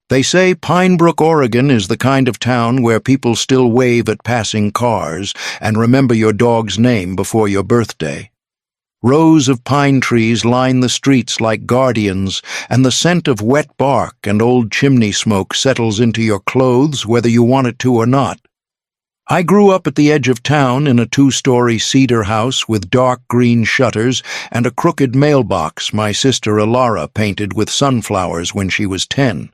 They say Pine Brook, Oregon is the kind of town where people still wave at passing cars and remember your dog's name before your birthday. Rows of pine trees line the streets like guardians, and the scent of wet bark and old chimney smoke settles into your clothes whether you want it to or not. I grew up at the edge of town in a 2-story cedar house with dark green shutters and a crooked mailbox my sister Alara painted with sunflowers when she was 10.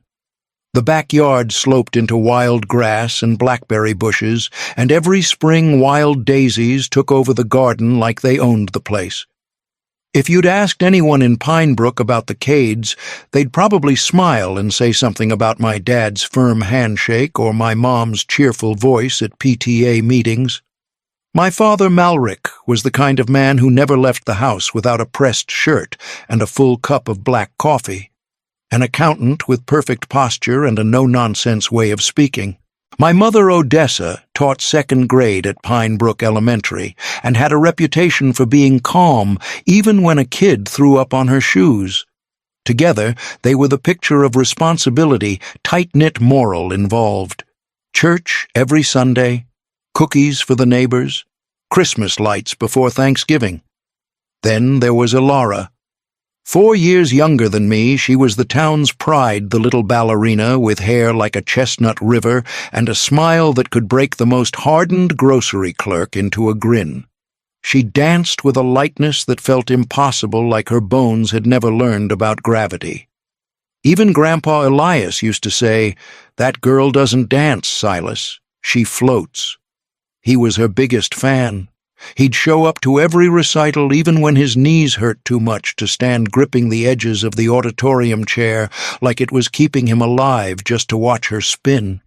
The backyard sloped into wild grass and blackberry bushes, and every spring wild daisies took over the garden like they owned the place. If you'd asked anyone in Pine Brook about the Cades, they'd probably smile and say something about my dad's firm handshake or my mom's cheerful voice at PTA meetings. My father, Malric, was the kind of man who never left the house without a pressed shirt and a full cup of black coffee. An accountant with perfect posture and a no-nonsense way of speaking. My mother, Odessa, taught 2nd grade at Pine Brook Elementary and had a reputation for being calm even when a kid threw up on her shoes. Together, they were the picture of responsibility, tight-knit moral involved. Church every Sunday, cookies for the neighbors, Christmas lights before Thanksgiving. Then there was Alara. 4 years younger than me, she was the town's pride, the little ballerina with hair like a chestnut river and a smile that could break the most hardened grocery clerk into a grin. She danced with a lightness that felt impossible, like her bones had never learned about gravity. Even Grandpa Elias used to say, "That girl doesn't dance, Silas. She floats." He was her biggest fan. He'd show up to every recital even when his knees hurt too much to stand gripping the edges of the auditorium chair like it was keeping him alive just to watch her spin.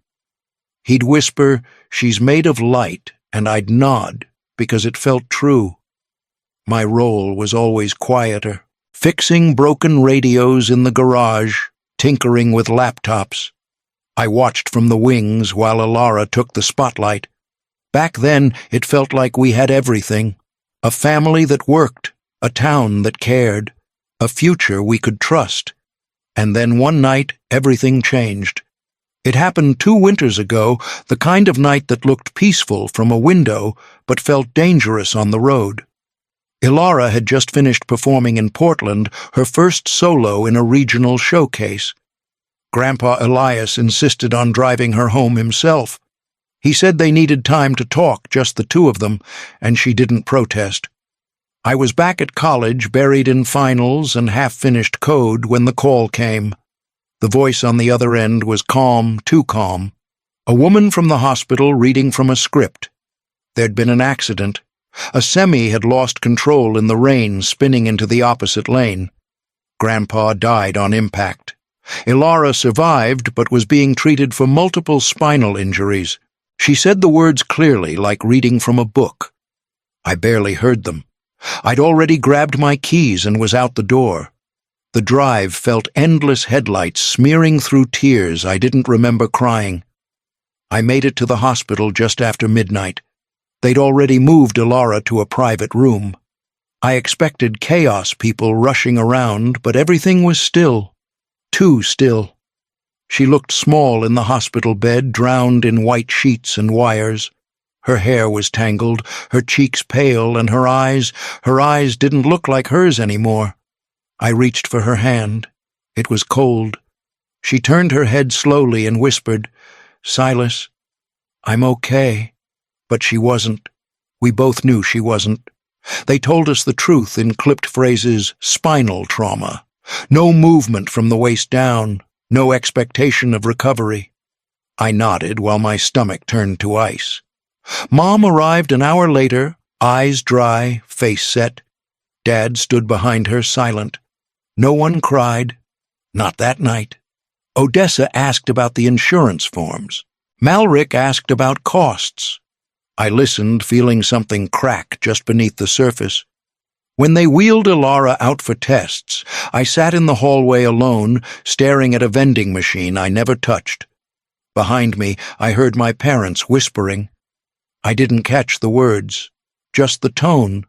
He'd whisper, "She's made of light," and I'd nod because it felt true. My role was always quieter, fixing broken radios in the garage, tinkering with laptops. I watched from the wings while Alara took the spotlight. Back then, it felt like we had everything. A family that worked, a town that cared, a future we could trust. And then one night, everything changed. It happened 2 winters ago, the kind of night that looked peaceful from a window, but felt dangerous on the road. Alara had just finished performing in Portland, her first solo in a regional showcase. Grandpa Elias insisted on driving her home himself. He said they needed time to talk, just the 2 of them, and she didn't protest. I was back at college, buried in finals and half-finished code, when the call came. The voice on the other end was calm, too calm. A woman from the hospital reading from a script. There'd been an accident. A semi had lost control in the rain, spinning into the opposite lane. Grandpa died on impact. Alara survived, but was being treated for multiple spinal injuries. She said the words clearly, like reading from a book. I barely heard them. I'd already grabbed my keys and was out the door. The drive felt endless headlights smearing through tears I didn't remember crying. I made it to the hospital just after midnight. They'd already moved Alara to a private room. I expected chaos, people rushing around, but everything was still. Too still. She looked small in the hospital bed, drowned in white sheets and wires. Her hair was tangled, her cheeks pale, and her eyes didn't look like hers anymore. I reached for her hand. It was cold. She turned her head slowly and whispered, "Silas, I'm okay." But she wasn't. We both knew she wasn't. They told us the truth in clipped phrases: spinal trauma. No movement from the waist down. No expectation of recovery. I nodded while my stomach turned to ice. Mom arrived an hour later, eyes dry, face set. Dad stood behind her, silent. No one cried. Not that night. Odessa asked about the insurance forms. Malric asked about costs. I listened, feeling something crack just beneath the surface. When they wheeled Alara out for tests, I sat in the hallway alone, staring at a vending machine I never touched. Behind me, I heard my parents whispering. I didn't catch the words, just the tone.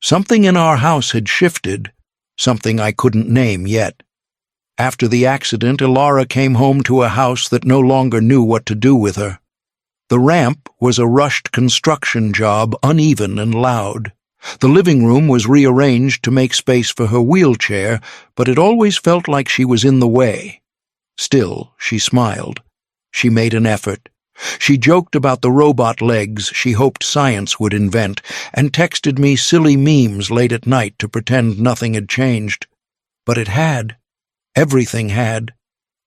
Something in our house had shifted, something I couldn't name yet. After the accident, Ilara came home to a house that no longer knew what to do with her. The ramp was a rushed construction job, uneven and loud. The living room was rearranged to make space for her wheelchair, but it always felt like she was in the way. Still, she smiled. She made an effort. She joked about the robot legs she hoped science would invent, and texted me silly memes late at night to pretend nothing had changed. But it had. Everything had.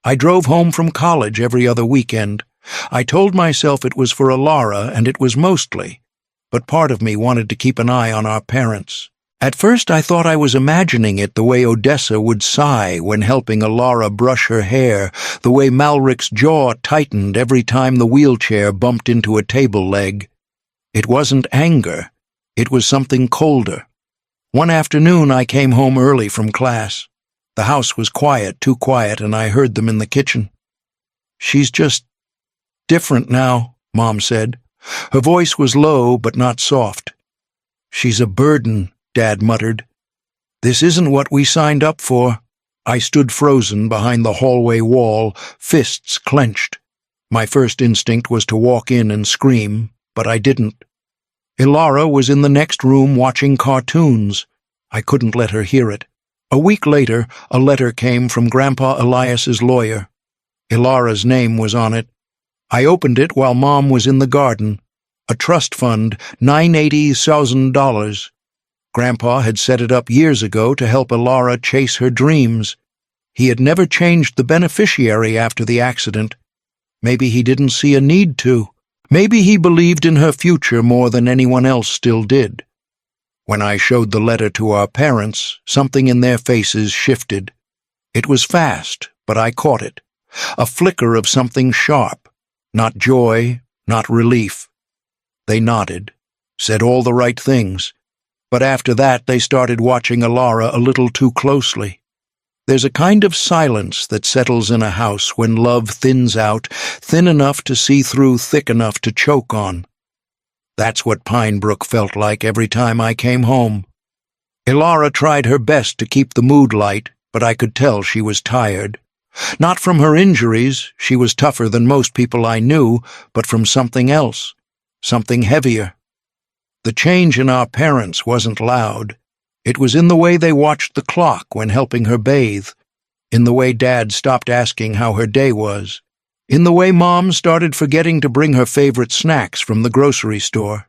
I drove home from college every other weekend. I told myself it was for Ilara, and it was mostly, but part of me wanted to keep an eye on our parents. At first I thought I was imagining it, the way Odessa would sigh when helping Ilara brush her hair, the way Malric's jaw tightened every time the wheelchair bumped into a table leg. It wasn't anger. It was something colder. One afternoon I came home early from class. The house was quiet, too quiet, and I heard them in the kitchen. "She's just different now," Mom said. Her voice was low but not soft. "She's a burden," Dad muttered. "This isn't what we signed up for." I stood frozen behind the hallway wall, fists clenched. My first instinct was to walk in and scream, but I didn't. Ilara was in the next room watching cartoons. I couldn't let her hear it. A week later, a letter came from Grandpa Elias's lawyer. Ilara's name was on it. I opened it while Mom was in the garden. A trust fund, $980,000. Grandpa had set it up years ago to help Ilara chase her dreams. He had never changed the beneficiary after the accident. Maybe he didn't see a need to. Maybe he believed in her future more than anyone else still did. When I showed the letter to our parents, something in their faces shifted. It was fast, but I caught it. A flicker of something sharp. Not joy, not relief. They nodded, said all the right things. But after that, they started watching Ilara a little too closely. There's a kind of silence that settles in a house when love thins out, thin enough to see through, thick enough to choke on. That's what Pine Brook felt like every time I came home. Ilara tried her best to keep the mood light, but I could tell she was tired. Not from her injuries, she was tougher than most people I knew, but from something else, something heavier. The change in our parents wasn't loud. It was in the way they watched the clock when helping her bathe, in the way Dad stopped asking how her day was, in the way Mom started forgetting to bring her favorite snacks from the grocery store.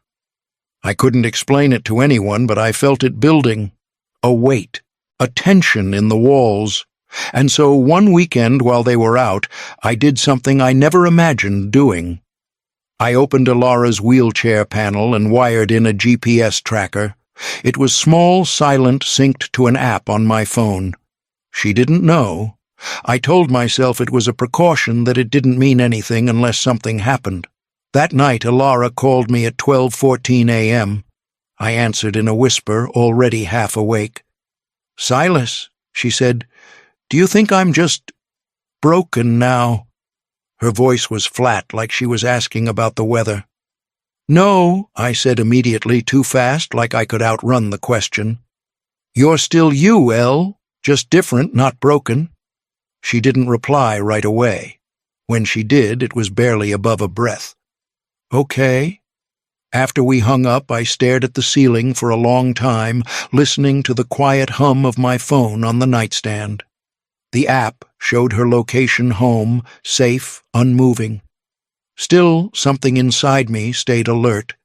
I couldn't explain it to anyone, but I felt it building. A weight, a tension in the walls. And so one weekend while they were out, I did something I never imagined doing. I opened Ilara's wheelchair panel and wired in a GPS tracker. It was small, silent, synced to an app on my phone. She didn't know. I told myself it was a precaution, that it didn't mean anything unless something happened. That night, Ilara called me at 12:14 a.m. I answered in a whisper, already half awake. "Silas," she said, "do you think I'm just broken now?" Her voice was flat, like she was asking about the weather. "No," I said immediately, too fast, like I could outrun the question. "You're still you, Elle, just different, not broken." She didn't reply right away. When she did, it was barely above a breath. "Okay." After we hung up, I stared at the ceiling for a long time, listening to the quiet hum of my phone on the nightstand. The app showed her location home, safe, unmoving. Still, something inside me stayed alert.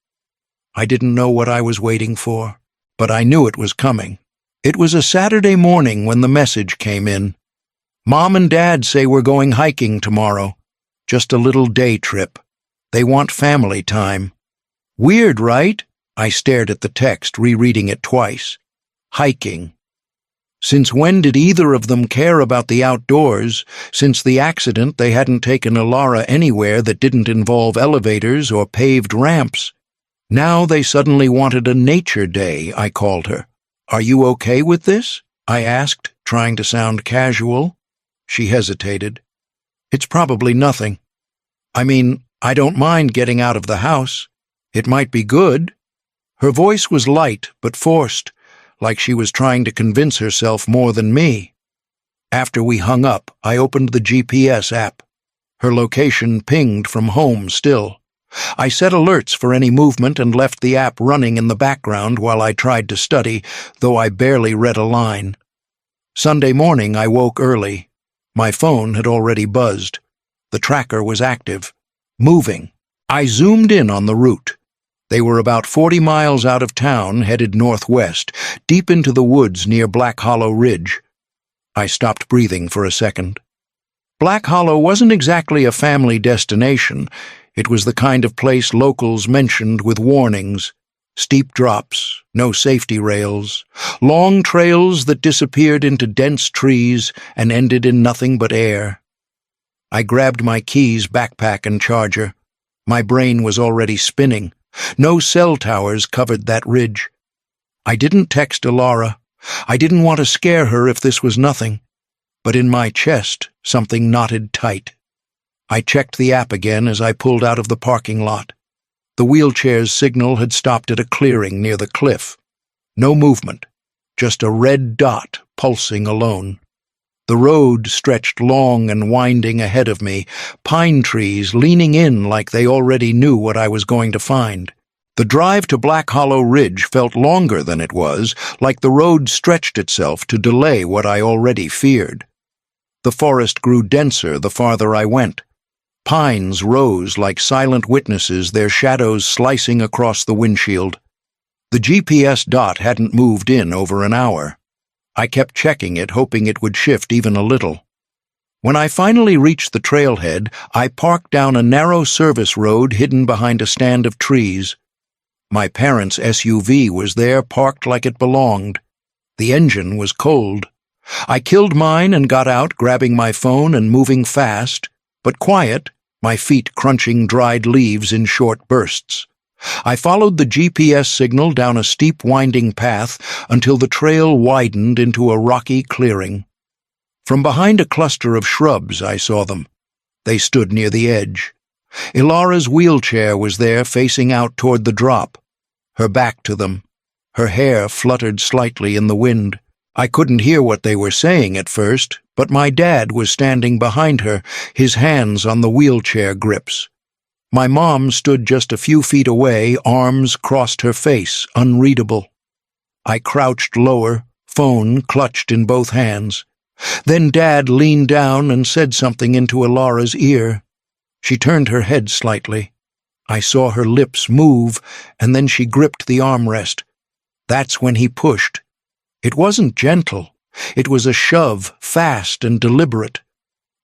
I didn't know what I was waiting for, but I knew it was coming. It was a Saturday morning when the message came in. "Mom and Dad say we're going hiking tomorrow. Just a little day trip. They want family time." Weird, right? I stared at the text, rereading it twice. Hiking. Since when did either of them care about the outdoors? Since the accident, they hadn't taken Ilara anywhere that didn't involve elevators or paved ramps. Now they suddenly wanted a nature day, I called her. "Are you okay with this?" I asked, trying to sound casual. She hesitated. "It's probably nothing. I mean, I don't mind getting out of the house. It might be good." Her voice was light but forced, like she was trying to convince herself more than me. After we hung up, I opened the GPS app. Her location pinged from home still. I set alerts for any movement and left the app running in the background while I tried to study, though I barely read a line. Sunday morning, I woke early. My phone had already buzzed. The tracker was active, moving. I zoomed in on the route. They were about 40 miles out of town, headed northwest, deep into the woods near Black Hollow Ridge. I stopped breathing for a second. Black Hollow wasn't exactly a family destination. It was the kind of place locals mentioned with warnings. Steep drops, no safety rails, long trails that disappeared into dense trees and ended in nothing but air. I grabbed my keys, backpack, and charger. My brain was already spinning. No cell towers covered that ridge. I didn't text Alara. I didn't want to scare her if this was nothing. But in my chest, something knotted tight. I checked the app again as I pulled out of the parking lot. The wheelchair's signal had stopped at a clearing near the cliff. No movement, just a red dot pulsing alone. The road stretched long and winding ahead of me, pine trees leaning in like they already knew what I was going to find. The drive to Black Hollow Ridge felt longer than it was, like the road stretched itself to delay what I already feared. The forest grew denser the farther I went. Pines rose like silent witnesses, their shadows slicing across the windshield. The GPS dot hadn't moved in over an hour. I kept checking it, hoping it would shift even a little. When I finally reached the trailhead, I parked down a narrow service road hidden behind a stand of trees. My parents' SUV was there, parked like it belonged. The engine was cold. I killed mine and got out, grabbing my phone and moving fast, but quiet, my feet crunching dried leaves in short bursts. I followed the GPS signal down a steep winding path until the trail widened into a rocky clearing. From behind a cluster of shrubs I saw them. They stood near the edge. Ilara's wheelchair was there, facing out toward the drop, her back to them. Her hair fluttered slightly in the wind. I couldn't hear what they were saying at first, but my dad was standing behind her, his hands on the wheelchair grips. My mom stood just a few feet away, arms crossed her face, unreadable. I crouched lower, phone clutched in both hands. Then Dad leaned down and said something into Ilara's ear. She turned her head slightly. I saw her lips move, and then she gripped the armrest. That's when he pushed. It wasn't gentle. It was a shove, fast and deliberate.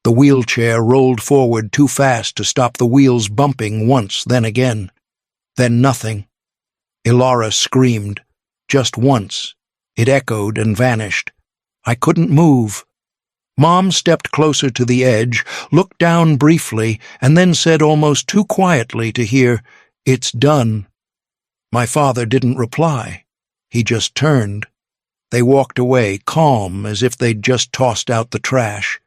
The wheelchair rolled forward too fast to stop the wheels bumping once, then again. Then nothing. Ilara screamed. Just once. It echoed and vanished. I couldn't move. Mom stepped closer to the edge, looked down briefly, and then said almost too quietly to hear, "It's done." My father didn't reply. He just turned. They walked away, calm, as if they'd just tossed out the trash.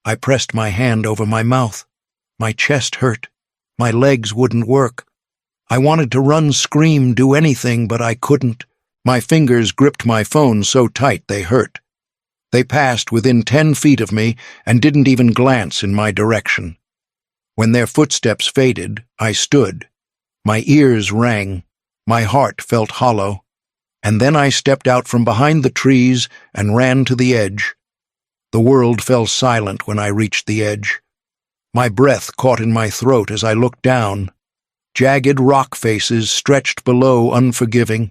I pressed my hand over my mouth. My chest hurt. My legs wouldn't work. I wanted to run, scream, do anything, but I couldn't. My fingers gripped my phone so tight they hurt. They passed within 10 feet of me and didn't even glance in my direction. When their footsteps faded, I stood. My ears rang. My heart felt hollow. And then I stepped out from behind the trees and ran to the edge. The world fell silent when I reached the edge. My breath caught in my throat as I looked down. Jagged rock faces stretched below, unforgiving.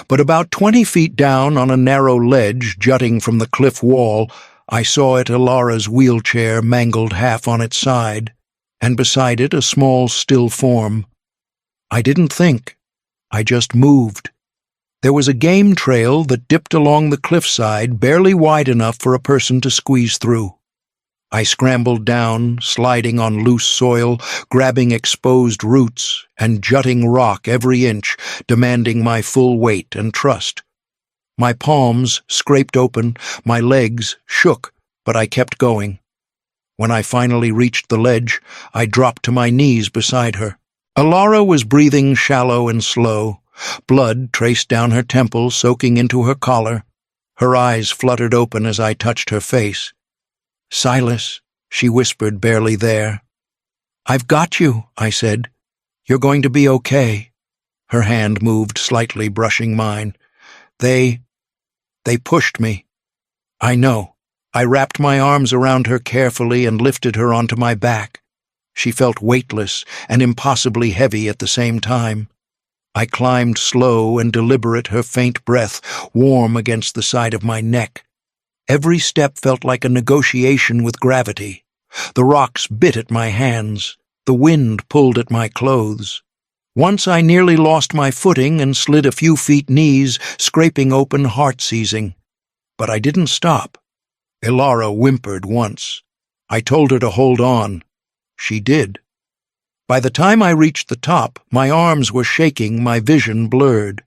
But about 20 feet down on a narrow ledge jutting from the cliff wall, I saw it Ilara's wheelchair mangled half on its side, and beside it a small, still form. I didn't think. I just moved. There was a game trail that dipped along the cliffside, barely wide enough for a person to squeeze through. I scrambled down, sliding on loose soil, grabbing exposed roots and jutting rock every inch, demanding my full weight and trust. My palms scraped open, my legs shook, but I kept going. When I finally reached the ledge, I dropped to my knees beside her. Ilara was breathing shallow and slow. Blood traced down her temple, soaking into her collar. Her eyes fluttered open as I touched her face. "Silas," she whispered, barely there. "I've got you," I said. "You're going to be okay." Her hand moved slightly, brushing mine. They pushed me." "I know." I wrapped my arms around her carefully and lifted her onto my back. She felt weightless and impossibly heavy at the same time. I climbed slow and deliberate, her faint breath warm against the side of my neck. Every step felt like a negotiation with gravity. The rocks bit at my hands. The wind pulled at my clothes. Once I nearly lost my footing and slid a few feet, knees scraping open, heart seizing. But I didn't stop. Ilara whimpered once. I told her to hold on. She did. By the time I reached the top, my arms were shaking, my vision blurred.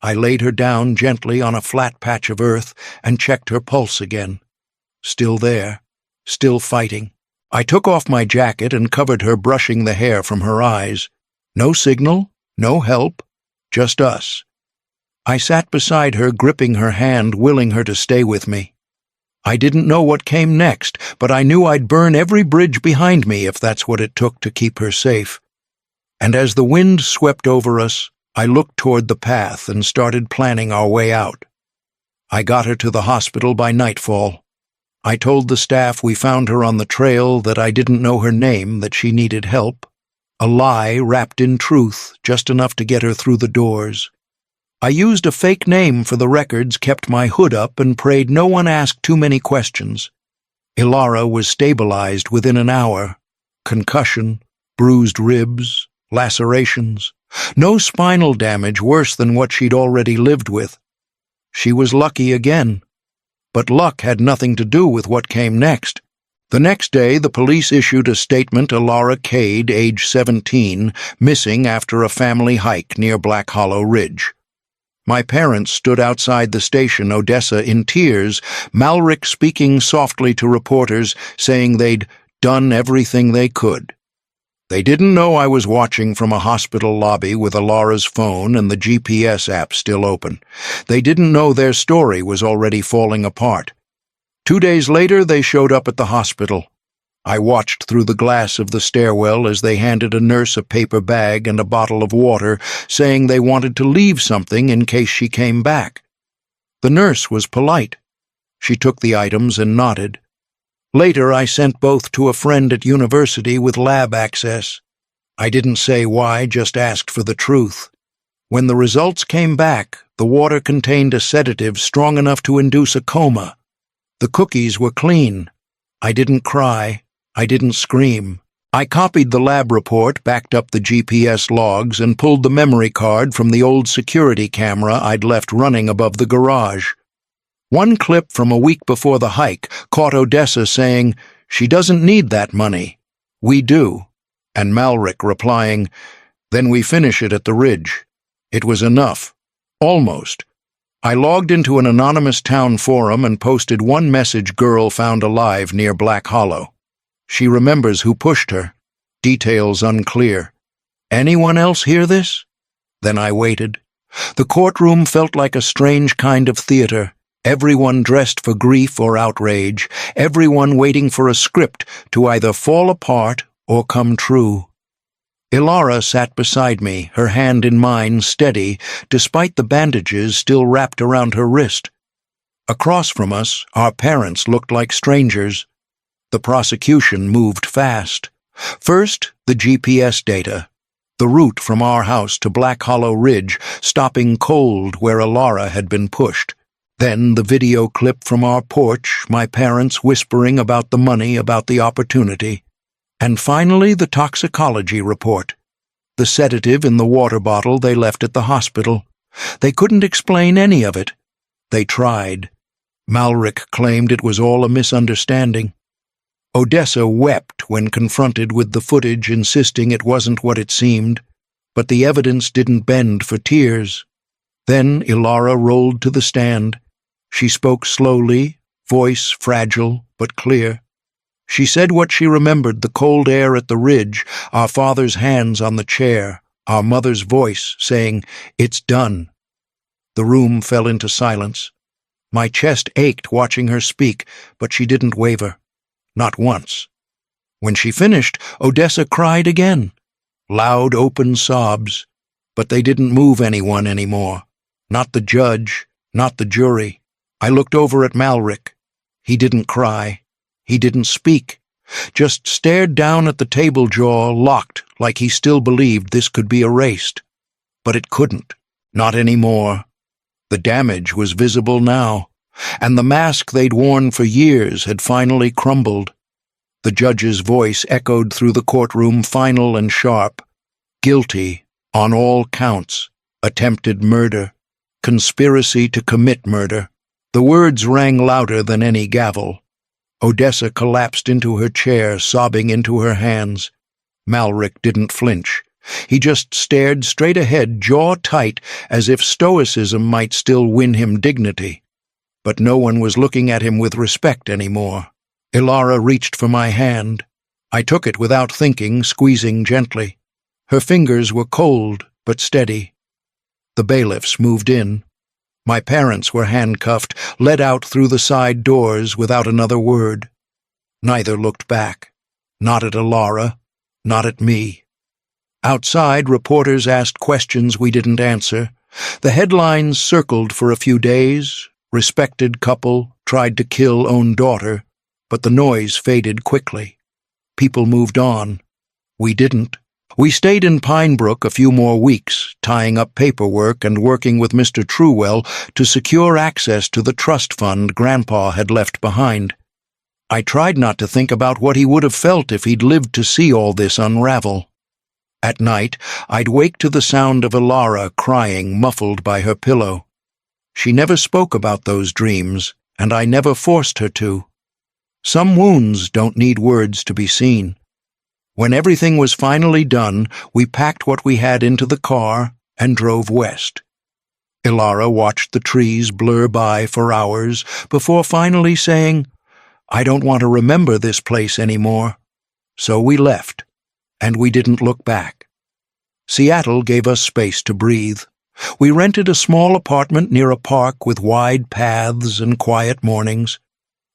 I laid her down gently on a flat patch of earth and checked her pulse again. Still there, still fighting. I took off my jacket and covered her, brushing the hair from her eyes. No signal, no help, just us. I sat beside her, gripping her hand, willing her to stay with me. I didn't know what came next, but I knew I'd burn every bridge behind me if that's what it took to keep her safe. And as the wind swept over us, I looked toward the path and started planning our way out. I got her to the hospital by nightfall. I told the staff we found her on the trail, that I didn't know her name, that she needed help. A lie wrapped in truth, just enough to get her through the doors. I used a fake name for the records, kept my hood up, and prayed no one asked too many questions. Ilara was stabilized within an hour. Concussion, bruised ribs, lacerations. No spinal damage worse than what she'd already lived with. She was lucky again. But luck had nothing to do with what came next. The next day, the police issued a statement: Ilara Cade, age 17, missing after a family hike near Black Hollow Ridge. My parents stood outside the station, Odessa, in tears, Malric speaking softly to reporters, saying they'd done everything they could. They didn't know I was watching from a hospital lobby with Ilara's phone and the GPS app still open. They didn't know their story was already falling apart. 2 days later, they showed up at the hospital. I watched through the glass of the stairwell as they handed a nurse a paper bag and a bottle of water, saying they wanted to leave something in case she came back. The nurse was polite. She took the items and nodded. Later, I sent both to a friend at university with lab access. I didn't say why, just asked for the truth. When the results came back, the water contained a sedative strong enough to induce a coma. The cookies were clean. I didn't cry. I didn't scream. I copied the lab report, backed up the GPS logs, and pulled the memory card from the old security camera I'd left running above the garage. One clip from a week before the hike caught Odessa saying, "She doesn't need that money. We do." And Malric replying, "Then we finish it at the ridge." It was enough. Almost. I logged into an anonymous town forum and posted one message: girl found alive near Black Hollow. She remembers who pushed her. Details unclear. Anyone else hear this? Then I waited. The courtroom felt like a strange kind of theater. Everyone dressed for grief or outrage. Everyone waiting for a script to either fall apart or come true. Ilara sat beside me, her hand in mine, steady, despite the bandages still wrapped around her wrist. Across from us, our parents looked like strangers. The prosecution moved fast. First, the GPS data. The route from our house to Black Hollow Ridge, stopping cold where Ilara had been pushed. Then the video clip from our porch, my parents whispering about the money, about the opportunity. And finally, the toxicology report. The sedative in the water bottle they left at the hospital. They couldn't explain any of it. They tried. Malric claimed it was all a misunderstanding. Odessa wept when confronted with the footage, insisting it wasn't what it seemed. But the evidence didn't bend for tears. Then Ilara rolled to the stand. She spoke slowly, voice fragile but clear. She said what she remembered: the cold air at the ridge, our father's hands on the chair, our mother's voice saying, "It's done." The room fell into silence. My chest ached watching her speak, but she didn't waver. not once. When she finished, Odessa cried again. Loud, open sobs. But they didn't move anyone anymore. Not the judge, not the jury. I looked over at Malric. He didn't cry. He didn't speak. Just stared down at the table jaw, locked, like he still believed this could be erased. But it couldn't. Not anymore. The damage was visible now, and the mask they'd worn for years had finally crumbled. The judge's voice echoed through the courtroom, final and sharp. Guilty, on all counts. Attempted murder. Conspiracy to commit murder. The words rang louder than any gavel. Odessa collapsed into her chair, sobbing into her hands. Malric didn't flinch. He just stared straight ahead, jaw tight, as if stoicism might still win him dignity. But no one was looking at him with respect anymore. Ilara reached for my hand. I took it without thinking, squeezing gently. Her fingers were cold, but steady. The bailiffs moved in. My parents were handcuffed, led out through the side doors without another word. Neither looked back. Not at Ilara, not at me. Outside, reporters asked questions we didn't answer. The headlines circled for a few days. Respected couple, tried to kill own daughter. But the noise faded quickly. People moved on. We didn't. We stayed in Pinebrook a few more weeks, tying up paperwork and working with Mr. Truwell to secure access to the trust fund Grandpa had left behind. I tried not to think about what he would have felt if he'd lived to see all this unravel. At night, I'd wake to the sound of Ilara crying, muffled by her pillow. She never spoke about those dreams, and I never forced her to. Some wounds don't need words to be seen. When everything was finally done, we packed what we had into the car and drove west. Ilara watched the trees blur by for hours before finally saying, "I don't want to remember this place anymore." So we left, and we didn't look back. Seattle gave us space to breathe. We rented a small apartment near a park with wide paths and quiet mornings.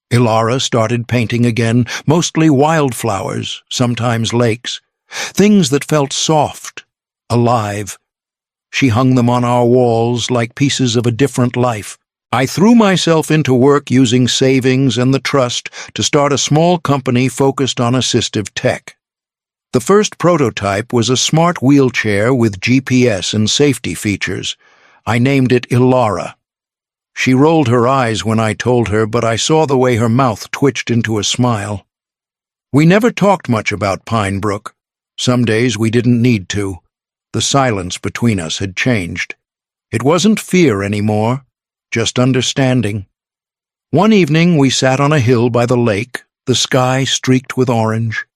Ilara started painting again, mostly wildflowers, sometimes lakes, things that felt soft, alive. She hung them on our walls like pieces of a different life. I threw myself into work using savings and the trust to start a small company focused on assistive tech. The first prototype was a smart wheelchair with GPS and safety features. I named it Ilara. She rolled her eyes when I told her, but I saw the way her mouth twitched into a smile. We never talked much about Pinebrook. Some days we didn't need to. The silence between us had changed. It wasn't fear anymore, just understanding. One evening we sat on a hill by the lake, the sky streaked with orange.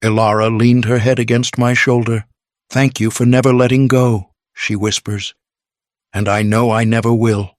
Ilara leaned her head against my shoulder. "Thank you for never letting go," she whispers. "And I know I never will."